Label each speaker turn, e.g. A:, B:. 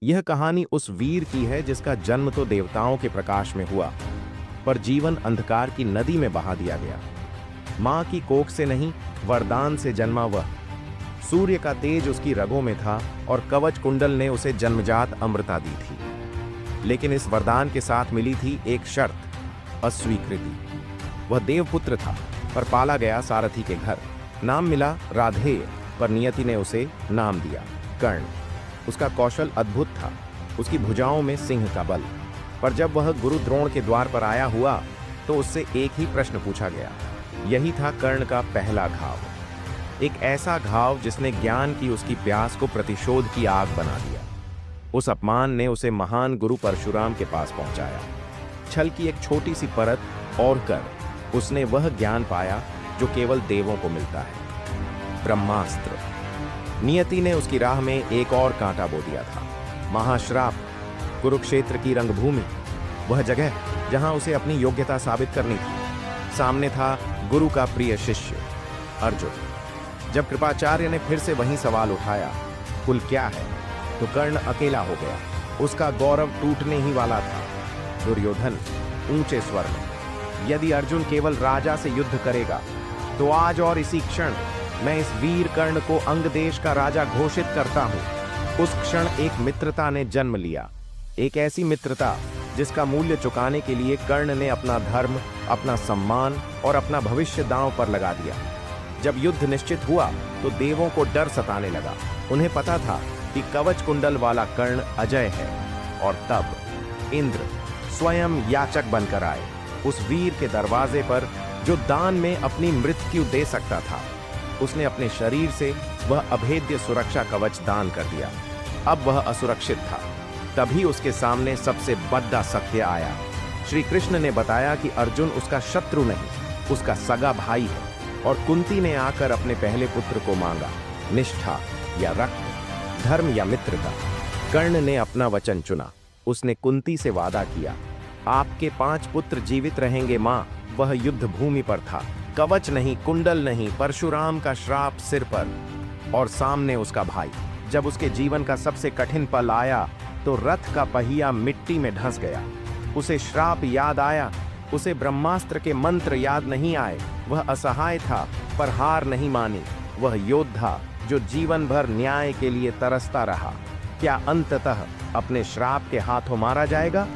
A: यह कहानी उस वीर की है जिसका जन्म तो देवताओं के प्रकाश में हुआ, पर जीवन अंधकार की नदी में बहा दिया गया। मां की कोख से नहीं, वरदान से जन्मा वह। सूर्य का तेज उसकी रगों में था और कवच कुंडल ने उसे जन्मजात अमृता दी थी। लेकिन इस वरदान के साथ मिली थी एक शर्त, अस्वीकृति। वह देवपुत्र था, पर पाला गया सारथी के घर। नाम मिला राधेय, पर नियति ने उसे नाम दिया कर्ण। उसका कौशल अद्भुत था, उसकी भुजाओं में सिंह का बल। पर जब वह गुरु द्रोण के द्वार पर आया हुआ तो उससे एक ही प्रश्न पूछा गया। यही था कर्ण का पहला घाव, एक ऐसा घाव जिसने ज्ञान की उसकी प्यास को प्रतिशोध की आग बना दिया। उस अपमान ने उसे महान गुरु परशुराम के पास पहुंचाया। छल की एक छोटी सी परत और कर उसने वह ज्ञान पाया जो केवल देवों को मिलता है, ब्रह्मास्त्र। नियति ने उसकी राह में एक और कांटा बो दिया था, महाश्राप, कुरुक्षेत्र की रंगभूमि, वह जगह जहां उसे अपनी योग्यता साबित करनी थी। सामने था गुरु का प्रिय शिष्य अर्जुन। जब कृपाचार्य ने फिर से वही सवाल उठाया, कुल क्या है, तो कर्ण अकेला हो गया। उसका गौरव टूटने ही वाला था। दुर्योधन ऊंचे स्वर में, यदि अर्जुन केवल राजा से युद्ध करेगा तो आज और इसी क्षण मैं इस वीर कर्ण को अंग देश का राजा घोषित करता हूं। उस क्षण एक मित्रता ने जन्म लिया, एक ऐसी मित्रता जिसका मूल्य चुकाने के लिए कर्ण ने अपना धर्म, अपना सम्मान और अपना भविष्य दांव पर लगा दिया। जब युद्ध निश्चित हुआ तो देवों को डर सताने लगा। उन्हें पता था कि कवच कुंडल वाला कर्ण अजय है। और तब इंद्र स्वयं याचक बनकर आए उस वीर के दरवाजे पर जो दान में अपनी मृत्यु दे सकता था। उसने अपने शरीर से वह अभेद्य सुरक्षा कवच दान कर दिया। अब वह असुरक्षित था। तभी उसके सामने सबसे बड़ा सत्य आया। श्री कृष्ण ने बताया कि अर्जुन उसका शत्रु नहीं, उसका सगा भाई है। और कुंती ने आकर अपने पहले पुत्र को मांगा, निष्ठा या रक्त, धर्म या मित्रता। कर्ण ने अपना वचन चुना। उसने कुंती से वादा किया, आपके 5 पुत्र जीवित रहेंगे मां। वह युद्ध भूमि पर था, कवच नहीं, कुंडल नहीं, परशुराम का श्राप सिर पर। और सामने उसका भाई। जब उसके जीवन का सबसे कठिन पल आया तो रथ का पहिया मिट्टी में धंस गया। उसे श्राप याद आया, उसे ब्रह्मास्त्र के मंत्र याद नहीं आए। वह असहाय था पर हार नहीं मानी। वह योद्धा जो जीवन भर न्याय के लिए तरसता रहा, क्या अंततः अपने श्राप के हाथों मारा जाएगा?